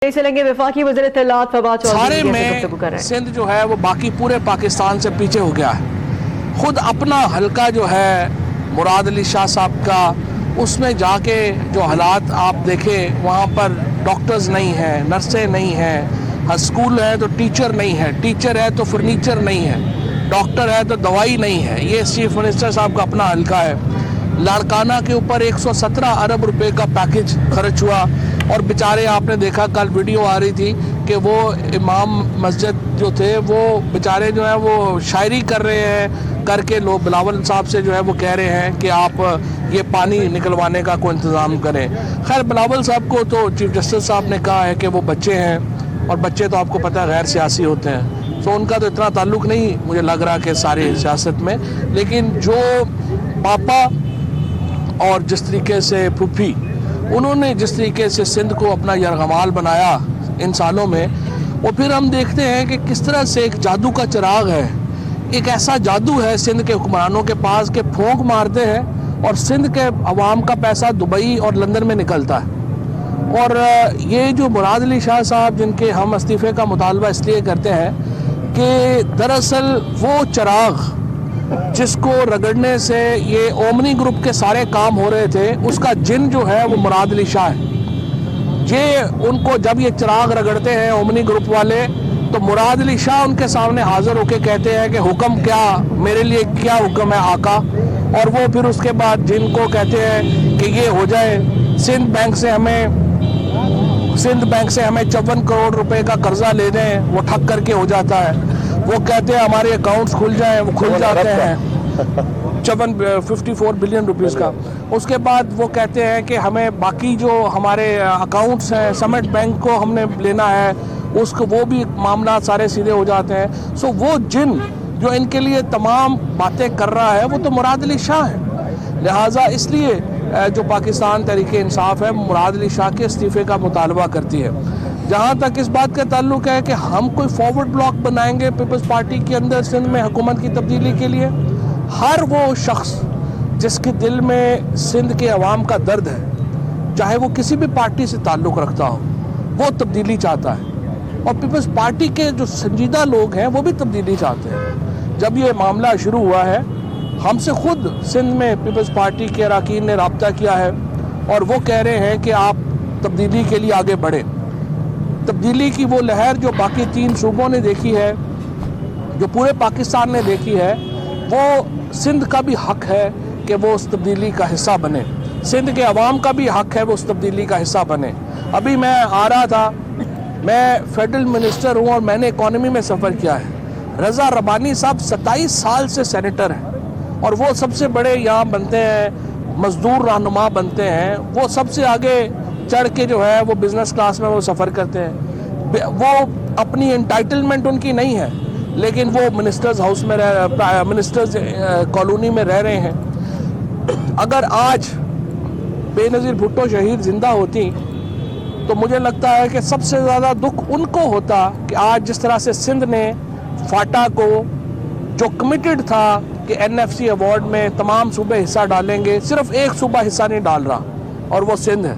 चलेंगे वफाकी वज़ीर इत्तलात फवाद सारे चौधरी में सिंध जो है वो बाकी पूरे पाकिस्तान से पीछे हो गया है। खुद अपना हल्का जो है मुराद अली शाह साहब का, उसमें जाके जो हालात आप देखें, वहाँ पर डॉक्टर्स नहीं हैं, नर्सें नहीं हैं, स्कूल है तो टीचर नहीं है, टीचर है तो फर्नीचर नहीं है, डॉक्टर है तो दवाई नहीं है। ये चीफ मिनिस्टर साहब का अपना हल्का है। लाड़काना के ऊपर 117 अरब रुपए का पैकेज खर्च हुआ और बेचारे आपने देखा, कल वीडियो आ रही थी कि वो इमाम मस्जिद जो थे वो बेचारे जो है वो शायरी कर रहे हैं, करके लोग बिलावल साहब से जो है वो कह रहे हैं कि आप ये पानी निकलवाने का कोई इंतज़ाम करें। खैर बिलावल साहब को तो चीफ जस्टिस साहब ने कहा है कि वो बच्चे हैं और बच्चे तो आपको पता है गैर सियासी होते हैं, तो उनका तो इतना ताल्लुक़ नहीं मुझे लग रहा कि सारी सियासत में। लेकिन जो पापा और जिस तरीके से फूफी, उन्होंने जिस तरीके से सिंध को अपना यरगमाल बनाया इन सालों में, और फिर हम देखते हैं कि किस तरह से एक जादू का चिराग है, एक ऐसा जादू है सिंध के हुक्मरानों के पास कि फूंक मारते हैं और सिंध के अवाम का पैसा दुबई और लंदन में निकलता है। और ये जो मुराद अली शाह साहब जिनके हम इस्तीफ़े का मुतालबा इसलिए करते हैं कि दरअसल वो चिराग जिसको रगड़ने से ये ओमनी ग्रुप के सारे काम हो रहे थे, उसका जिन जो है वो मुराद अली शाह है। ये उनको जब ये चिराग रगड़ते हैं ओमनी ग्रुप वाले, तो मुराद अली शाह उनके सामने हाजिर होकर कहते हैं कि हुक्म क्या, मेरे लिए क्या हुक्म है आका। और वो फिर उसके बाद जिनको कहते हैं कि ये हो जाए, सिंध बैंक से हमें 54 करोड़ रुपए का कर्जा ले दें, वो ठग करके हो जाता है। वो कहते हैं हमारे अकाउंट्स खुल जाएं, वो खुल जाते हैं 54 बिलियन रुपीस का। उसके बाद वो कहते हैं कि हमें बाकी जो हमारे अकाउंट्स हैं समिट बैंक को हमने लेना है, उसको वो भी मामला सारे सीधे हो जाते हैं। सो वो जिन जो इनके लिए तमाम बातें कर रहा है वो तो मुराद अली शाह है। लिहाजा इसलिए जो पाकिस्तान तहरीक इंसाफ है मुराद अली शाह के इस्तीफ़े का मुतालबा करती है। जहाँ तक इस बात का ताल्लुक है कि हम कोई फॉरवर्ड ब्लॉक बनाएंगे पीपल्स पार्टी के अंदर सिंध में हुकूमत की तब्दीली के लिए, हर वो शख्स जिसके दिल में सिंध के अवाम का दर्द है, चाहे वो किसी भी पार्टी से ताल्लुक़ रखता हो, वो तब्दीली चाहता है। और पीपल्स पार्टी के जो संजीदा लोग हैं वो भी तब्दीली चाहते हैं। जब ये मामला शुरू हुआ है, हमसे खुद सिंध में पीपल्स पार्टी के अरकान ने रब्ता किया है और वो कह रहे हैं कि आप तब्दीली के लिए आगे बढ़ें। तब्दीली की वो लहर जो बाकी 3 सूबों ने देखी है, जो पूरे पाकिस्तान ने देखी है, वो सिंध का भी हक है कि वो उस तब्दीली का हिस्सा बने। सिंध के अवाम का भी हक है वो उस तब्दीली का हिस्सा बने। अभी मैं आ रहा था, मैं फेडरल मिनिस्टर हूँ और मैंने इकॉनमी में सफ़र किया है। रज़ा रबानी साहब 27 साल से सेनेटर हैं और वो सबसे बड़े यहाँ बनते हैं, मजदूर रहनुमा बनते हैं। वो सबसे आगे चढ़ के जो है वो बिज़नेस क्लास में वो सफ़र करते हैं। वो अपनी एंटाइटलमेंट उनकी नहीं है, लेकिन वो मिनिस्टर्स हाउस में मिनिस्टर्स कॉलोनी में रह रहे हैं। अगर आज बेनज़ीर भुट्टो शहीद ज़िंदा होती तो मुझे लगता है कि सबसे ज़्यादा दुख उनको होता कि आज जिस तरह से सिंध ने फाटा को, जो कमिटेड था कि NFC अवार्ड में तमाम सूबे हिस्सा डालेंगे, सिर्फ एक सूबा हिस्सा नहीं डाल रहा और वो सिंध है।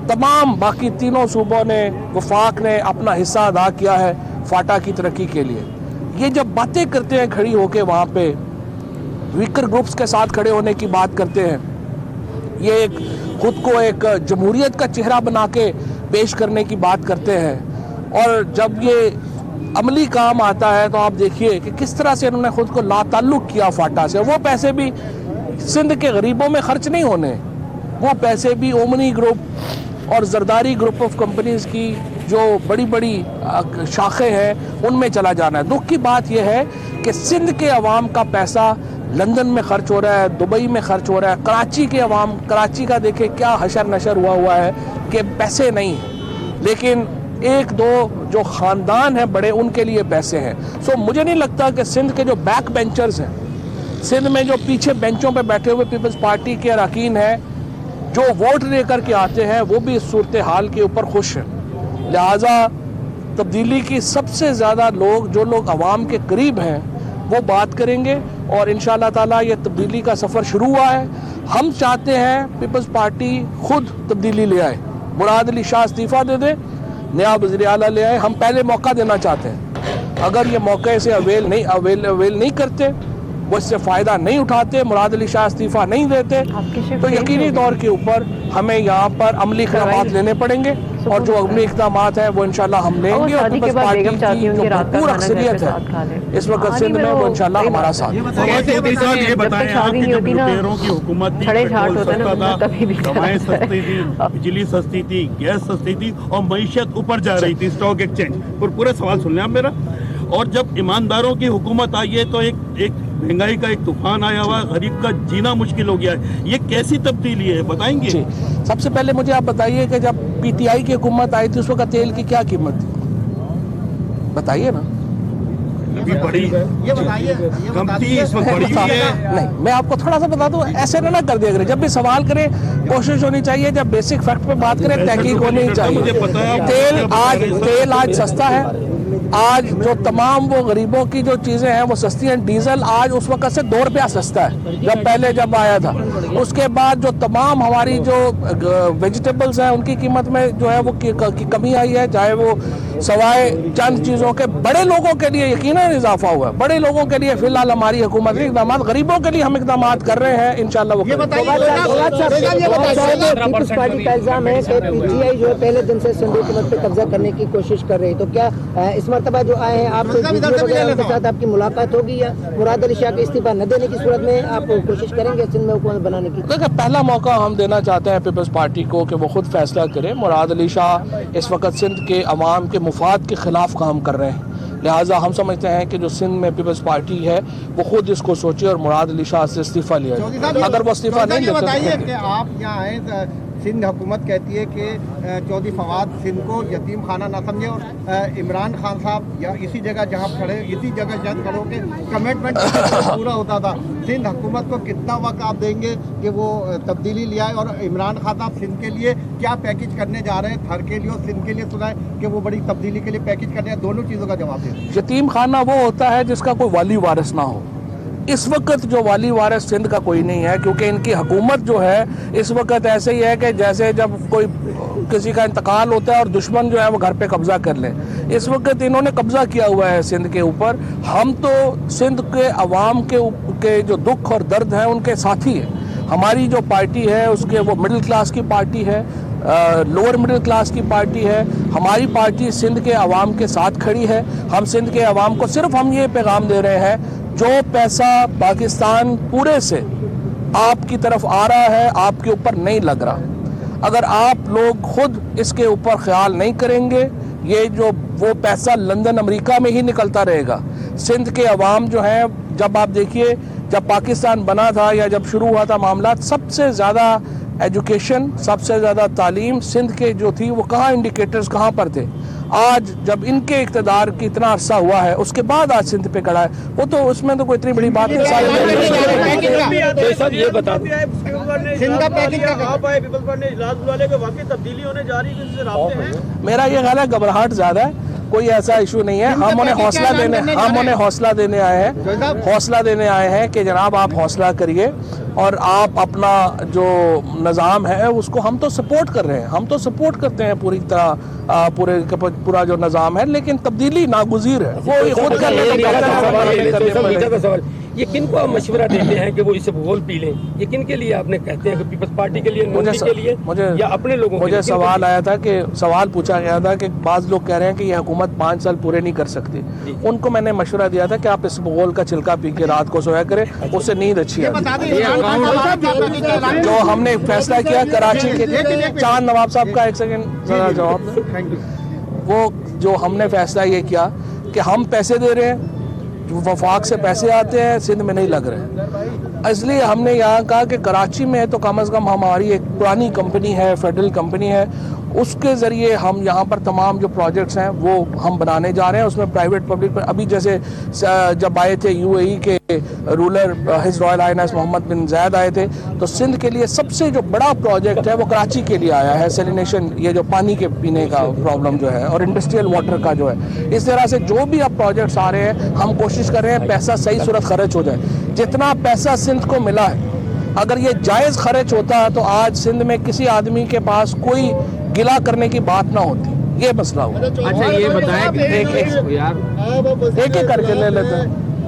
तमाम बाकी तीनों सूबों ने, वफाक ने अपना हिस्सा अदा किया है फाटा की तरक्की के लिए। ये जब बातें करते हैं खड़ी होके, वहाँ पे वीकर ग्रुप्स के साथ खड़े होने की बात करते हैं, ये खुद को एक जमहूरियत का चेहरा बना के पेश करने की बात करते हैं, और जब ये अमली काम आता है तो आप देखिए कि किस तरह से इन्होंने खुद को लाताल्लुक किया फाटा से। वो पैसे भी सिंध के गरीबों में खर्च नहीं होने, वो पैसे भी ओमनी ग्रुप और जरदारी ग्रुप ऑफ कंपनीज की जो बड़ी बड़ी शाखें हैं उनमें चला जाना है। दुख की बात यह है कि सिंध के अवाम का पैसा लंदन में खर्च हो रहा है, दुबई में खर्च हो रहा है। कराची के अवाम, कराची का देखे क्या हशर नशर हुआ है कि पैसे नहीं हैं, लेकिन 1-2 जो ख़ानदान हैं बड़े, उनके लिए पैसे हैं। सो मुझे नहीं लगता कि सिंध के जो बैक बेंचर्स हैं, सिंध में जो पीछे बेंचों पे बैठे हुए पीपल्स पार्टी के अरकान हैं, जो वोट लेकर के आते हैं, वो भी इस सूरत हाल के ऊपर खुश हैं। लिहाजा तब्दीली की सबसे ज़्यादा लोग, जो लोग अवाम के करीब हैं, वो बात करेंगे और इंशाअल्लाह ताला ये तब्दीली का सफ़र शुरू हुआ है। हम चाहते हैं पीपल्स पार्टी खुद तब्दीली ले आए। مراد علی شاہ استعفیٰ دے دیں, نیا وزیر اعلیٰ لے آئے. ہم پہلے موقع دینا چاہتے ہیں, اگر یہ موقع سے اویل نہیں کرتے, وہ اس سے فائدہ نہیں اٹھاتے, مراد علی شاہ استعفیٰ نہیں دیتے, تو یقینی طور کے اوپر ہمیں یہاں پر عملی اقدامات لینے پڑیں گے, اور جو عملی اقدامات ہیں وہ انشاءاللہ ہم لیں گے, اور پیپلز پارٹی کی جو بھرپور اکثریت ہے اس وقت سندھ میں وہ انشاءاللہ ہمارا ساتھ ہے. یہ بتائیں آپ کی جب لٹیروں کی حکومت تھی, پیٹرول سستا تھا, دوائیں سستی تھی, بجلی سستی تھی, گیس سستی تھی, اور معیشت اوپر جا رہی تھی, اسٹاک ایکسچینج. پورا سوال سن لیں آپ میرا. اور جب ایمانداروں کی حکومت آئی ہے تو ایک مہنگائی کا ایک طوفان آیا ہوا, غریب کا جینا مشکل ہو گیا ہے. یہ کیسی تبدیلی ہے بتائیں گے؟ جی, سب سے پہلے مجھے آپ بتائیے کہ جب پی ٹی آئی کی حکومت آئی تھی اس وقت تیل کی کیا قیمت تھی, بتائیے نا. ابھی بڑی ہے, یہ بتائیے کم تھی, اس وقت بڑی ہوئی ہے. نہیں, میں آپ کو تھوڑا سا بتا دوں, ایسے نہ کر دیا کریں. جب بھی سوال کریں کوشش ہونی چاہیے, جب بیسک فیکٹ پہ بات کریں تحقیق ہونی چاہیے. تیل آج سستا ہے. آج جو تمام وہ غریبوں کی جو چیزیں ہیں وہ سستی ہیں. ڈیزل آج اس وقت سے 2 روپیہ سستا ہے جب آیا تھا. اس کے بعد جو تمام ہماری جو ویجیٹیبلز ہیں ان کی قیمت میں جو ہے وہ کمی آئی ہے, چاہے وہ سوائے چند چیزوں کے. بڑے لوگوں کے لیے یقیناً اضافہ ہوا ہے, بڑے لوگوں کے لیے فی الحال ہماری حکومت کے اقدامات, غریبوں کے لیے ہم اقدامات کر رہے ہیں انشاءاللہ. وہ پیپلز پارٹی کا الزام ہے کہ پی ٹی آئی جو ہے پہلے دن سے سندھ حکومت پہ قبضہ کرنے کی کوشش کر رہی, تو کیا اس مرتبہ جو آئے ہیں آپ کے ساتھ آپ کی ملاقات ہوگی, یا مراد علی شاہ کے استعفیٰ نہ دینے کی صورت میں آپ کوشش کریں گے سندھ میں حکومت بنانے کی؟ دیکھیں, پہلا موقع ہم دینا چاہتے ہیں پیپلز پارٹی کو کہ وہ خود فیصلہ کرے. مراد علی شاہ اس وقت سندھ کے عوام کے مفاد کے خلاف کام کر رہے ہیں, لہٰذا ہم سمجھتے ہیں کہ جو سندھ میں پیپلز پارٹی ہے وہ خود اس کو سوچے اور مراد علی شاہ سے استعفیٰ لیا جائے. اگر وہ استعفیٰ نہیں لیتے, بتائیے کہ آپ یہاں آئے, سندھ حکومت کہتی ہے کہ چودھری فواد سندھ کو یتیم خانہ نہ سمجھے, اور عمران خان صاحب یا اسی جگہ جہاں کھڑے, اسی جگہ شاید کھڑے ہو کے کمٹمنٹ پورا ہوتا تھا. سندھ حکومت کو کتنا وقت آپ دیں گے کہ وہ تبدیلی لے آئے, اور عمران خان صاحب سندھ کے لیے کیا پیکج کرنے جا رہے ہیں, تھر کے لیے اور سندھ کے لیے سنا ہے کہ وہ بڑی تبدیلی کے لیے پیکج کرنے ہیں, دونوں چیزوں کا جواب دیں. یتیم خانہ وہ ہوتا ہے جس کا کوئی والی وارث نہ ہو. اس وقت جو والی وارث سندھ کا کوئی نہیں ہے, کیونکہ ان کی حکومت جو ہے اس وقت ایسے ہی ہے کہ جیسے جب کوئی کسی کا انتقال ہوتا ہے اور دشمن جو ہے وہ گھر پہ قبضہ کر لے. اس وقت انہوں نے قبضہ کیا ہوا ہے سندھ کے اوپر. ہم تو سندھ کے عوام کے جو دکھ اور درد ہیں ان کے ساتھی ہیں. ہماری جو پارٹی ہے اس کے وہ مڈل کلاس کی پارٹی ہے, لوور مڈل کلاس کی پارٹی ہے. ہماری پارٹی سندھ کے عوام کے ساتھ کھڑی ہے. ہم سندھ کے عوام کو صرف ہم یہ پیغام دے رہے ہیں, جو پیسہ پاکستان پورے سے آپ کی طرف آ رہا ہے آپ کے اوپر نہیں لگ رہا. اگر آپ لوگ خود اس کے اوپر خیال نہیں کریں گے, یہ جو وہ پیسہ لندن امریکہ میں ہی نکلتا رہے گا. سندھ کے عوام جو ہیں, جب آپ دیکھیے جب پاکستان بنا تھا یا جب شروع ہوا تھا معاملات, سب سے زیادہ ایجوکیشن, سب سے زیادہ تعلیم سندھ کے جو تھی وہ کہاں انڈیکیٹرز کہاں پر تھے. آج جب ان کے اقتدار کی اتنا عرصہ ہوا ہے اس کے بعد آج سندھ پہ کھڑا ہے, وہ تو اس میں تو کوئی اتنی بڑی بات نہیں. یہ بتا دیں میرا یہ خیال ہے گھبراہٹ زیادہ ہے, کوئی ایسا ایشو نہیں ہے. ہم انہیں حوصلہ دینے آئے ہیں کہ جناب آپ حوصلہ کریے, اور آپ اپنا جو نظام ہے اس کو ہم تو سپورٹ کر رہے ہیں, ہم تو سپورٹ کرتے ہیں پوری طرح پورا جو نظام ہے, لیکن تبدیلی ناگزیر ہے. وہ خود کر سوال, یہ کن کو آپ مشورہ دیتے ہیں کہ وہ اسے بھول پی لیں؟ یہ کن کے لیے آپ نے کہتے ہیں کہ پیپلز پارٹی کے لیے, مودی کے لیے, یا اپنے لوگوں کے لیے؟ مجھے سوال آیا تھا کہ سوال پوچھا گیا تھا کہ بعض لوگ کہہ رہے ہیں کہ یہ حکومت 5 سال پورے نہیں کر سکتی. ان کو میں نے مشورہ دیا تھا کہ آپ اس بغول کا چھلکا پی کے رات کو سویا کریں, اس سے نیند اچھی آتی ہے. جو ہم نے فیصلہ کیا کراچی کے, چاند نواب صاحب کا ایک سیکنڈ ذرا جواب, وہ جو ہم نے فیصلہ یہ کیا کہ ہم پیسے دے رہے ہیں, وفاق سے پیسے آتے ہیں, سندھ میں نہیں لگ رہے. اس لیے ہم نے یہاں کہا کہ کراچی میں تو کم از کم ہماری ایک پرانی کمپنی ہے, فیڈرل کمپنی ہے, اس کے ذریعے ہم یہاں پر تمام جو پروجیکٹس ہیں وہ ہم بنانے جا رہے ہیں. اس میں پرائیویٹ پبلک پر ابھی جیسے جب آئے تھے یو اے ای کے رولر ہز رائل ہائنس محمد بن زید آئے تھے, تو سندھ کے لیے سب سے جو بڑا پروجیکٹ ہے وہ کراچی کے لیے آیا ہے, سیلینیشن, یہ جو پانی کے پینے کا پرابلم جو ہے, اور انڈسٹریل واٹر کا جو ہے. اس طرح سے جو بھی اب پروجیکٹس آ رہے ہیں ہم کوشش کر رہے ہیں پیسہ صحیح صورت خرچ ہو جائے. جتنا پیسہ سندھ کو ملا ہے اگر یہ جائز خرچ ہوتا تو آج سندھ میں کسی آدمی کے پاس کوئی गिला करने की बात ना होती, ये मसला हुआ। अच्छा ये बताएं एक करके ले लेते हैं।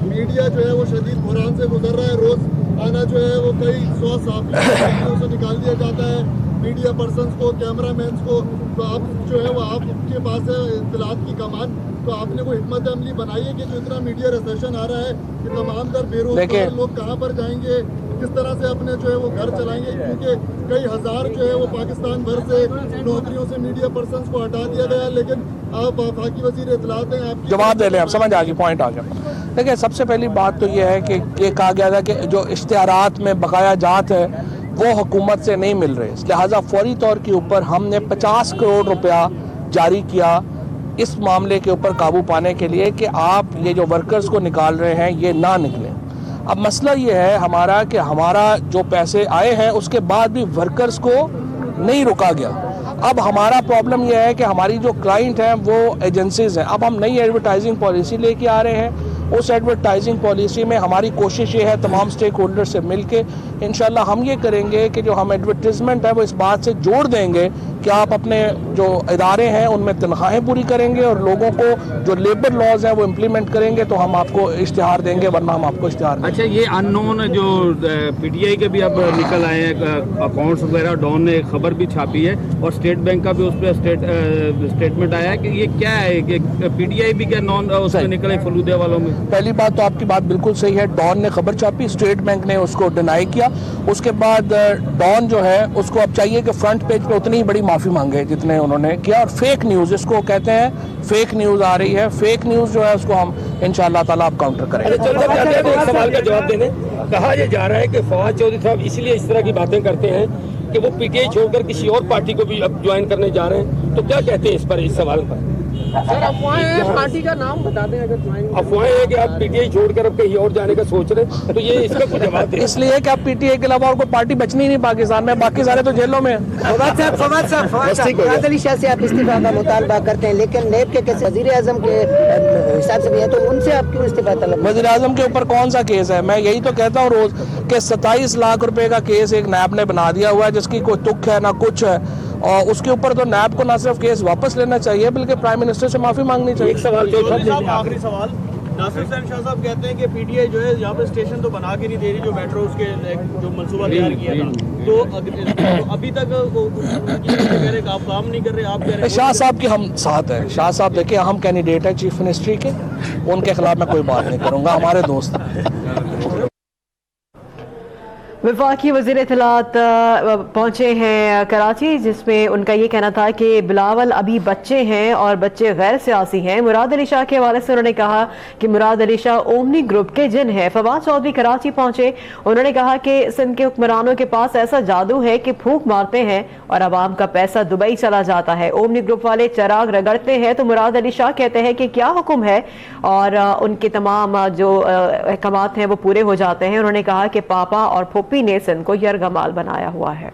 मीडिया जो है वो शदीद बुहरान से गुजर रहा है, रोज आना जो है वो कई 100 साफियों से निकाल दिया जाता है, मीडिया पर्सन्स को, कैमरामैन को। तो आप जो है वो आपके पास है इत्तलात की कमान, तो आपने कोई हिकमत अमली बनाई है कि जो इतना मीडिया रिसेशन आ रहा है कि तमाम तर बेरोजगार लोग कहाँ पर जाएंगे, किस तरह से अपने जो है वो घर चलाएंगे, क्योंकि कई हजार जो है वो पाकिस्तान भर से नौकरियों से मीडिया पर्सन्स को हटा दिया गया, लेकिन आप वफाकी वज़ीर इत्तलात हैं, आप जवाब दे लें, आप समझ आ गई, पॉइंट आ गया। देखिए सबसे पहली बात तो ये है कि ये कहा गया था कि जो इश्तिहारात में बकाया जात है वो हुकूमत से नहीं मिल रहे, लिहाजा फौरी तौर के ऊपर हमने 50 करोड़ रुपया जारी किया इस मामले के ऊपर काबू पाने के लिए कि आप ये जो वर्कर्स को निकाल रहे हैं ये ना निकलें। अब मसला ये है हमारा कि हमारा जो पैसे आए हैं उसके बाद भी वर्कर्स को नहीं रुका गया। अब हमारा प्रॉब्लम यह है कि हमारी जो क्लाइंट हैं वो एजेंसीज हैं। अब हम नई एडवर्टाइजिंग पॉलिसी लेके आ रहे हैं, उस एडवर्टाइजिंग पॉलिसी में हमारी कोशिश ये है तमाम स्टेक होल्डर से मिलके इंशाल्लाह हम ये करेंगे कि जो हम एडवर्टाइजमेंट है वो इस बात से जोड़ देंगे कि आप अपने जो इदारे हैं उनमें तनख्वाहें पूरी करेंगे और लोगों को जो लेबर लॉज हैं वो इम्प्लीमेंट करेंगे तो हम आपको इश्तिहार देंगे, वरना हम आपको इश्तिहार नहीं। अच्छा ये अननोन जो पीटीआई के भी अब निकल आए हैं अकाउंट्स वगैरह, डॉन ने एक खबर भी छापी है और स्टेट बैंक का भी उस पर स्टेटमेंट आया है कि ये क्या है कि पीटीआई भी क्या नॉन उसमें निकले फलूदे वालों में। पहली बात तो आपकी बात बिल्कुल सही है, डॉन ने खबर छापी, स्टेट बैंक ने उसको डिनाई किया, उसके बाद डॉन जो है उसको अब चाहिए कि फ्रंट पेज पे उतनी ही बड़ी माफी मांगे जितने उन्होंने किया। और फेक न्यूज इसको कहते हैं, फेक न्यूज आ रही है, फेक न्यूज जो है उसको हम इंशाअल्लाह ताला आप काउंटर करेंगे। एक सवाल का जवाब देने कहा यह जा रहा है कि फवाद चौधरी साहब इसलिए इस तरह की बातें करते हैं कि वो पीटीआई छोड़कर किसी और पार्टी को भी अब ज्वाइन करने जा रहे हैं, तो क्या कहते हैं इस पर, इस सवाल पर? सर अफवाहें, पार्टी का नाम बता दें अगर ज्वाइन। अफवाहें है कि आप पीटीआई छोड़कर अब कहीं और जाने का सोच रहे हैं, तो ये इसका कुछ जवाब दें। इसलिए कि अब पीटीआई के अलावा और कोई पार्टी बचनी नहीं पाकिस्तान में, बाकी सारे तो जेलों में। फवाद साहब मुराद अली शाह से आप इस्तीफा का मुतालबा करते हैं, लेकिन नेब के कैसे वजीर आजम के हिसाब से भी है, तो उनसे आप क्यों इस्तीफा तलब? वजीर आजम के ऊपर कौन सा केस है? मैं यही तो कहता हूँ रोज कि 27 लाख रुपए का केस एक नैब ने बना दिया हुआ है जिसकी कोई तुक है ना कुछ है, और उसके ऊपर तो नैब को ना सिर्फ केस वापस लेना चाहिए बल्कि प्राइम मिनिस्टर से माफी मांगनी चाहिए। एक सवाल आखिरी सवाल, नासिर हुसैन शाह साहब कहते हैं कि पीटीआई जो है यहाँ पे स्टेशन तो बना के नहीं दे रही, जो मेट्रो उसके जो मंसूबा तैयार किया था, तो अभी तक कह रहे आप काम नहीं कर रहे, आप कह रहे हैं। शाह साहब की हम साथ है, शाह साहब देखिए हम कैंडिडेट है चीफ मिनिस्ट्री के, उनके खिलाफ मैं कोई बात नहीं करूंगा, हमारे दोस्त। वफाकी वज़ीर इत्तलात पहुँचे हैं कराची, जिसमें उनका ये कहना था कि बिलावल अभी बच्चे हैं और बच्चे गैर सियासी हैं। मुराद अली शाह के हवाले से उन्होंने कहा कि मुराद अली शाह ओमनी ग्रुप के जिन हैं। फवाद चौधरी कराची पहुँचे, उन्होंने कहा कि सिंध के हुक्मरानों के पास ऐसा जादू है कि फूंक मारते हैं और अवाम का पैसा दुबई चला जाता है। ओमनी ग्रुप वाले चराग रगड़ते हैं तो मुराद अली शाह कहते हैं कि क्या हुक्म है, और उनके तमाम जो अहकामात हैं वो पूरे हो जाते हैं। उन्होंने कहा कि पापा और फुप्पी ने सिंध को यरगमाल बनाया हुआ है।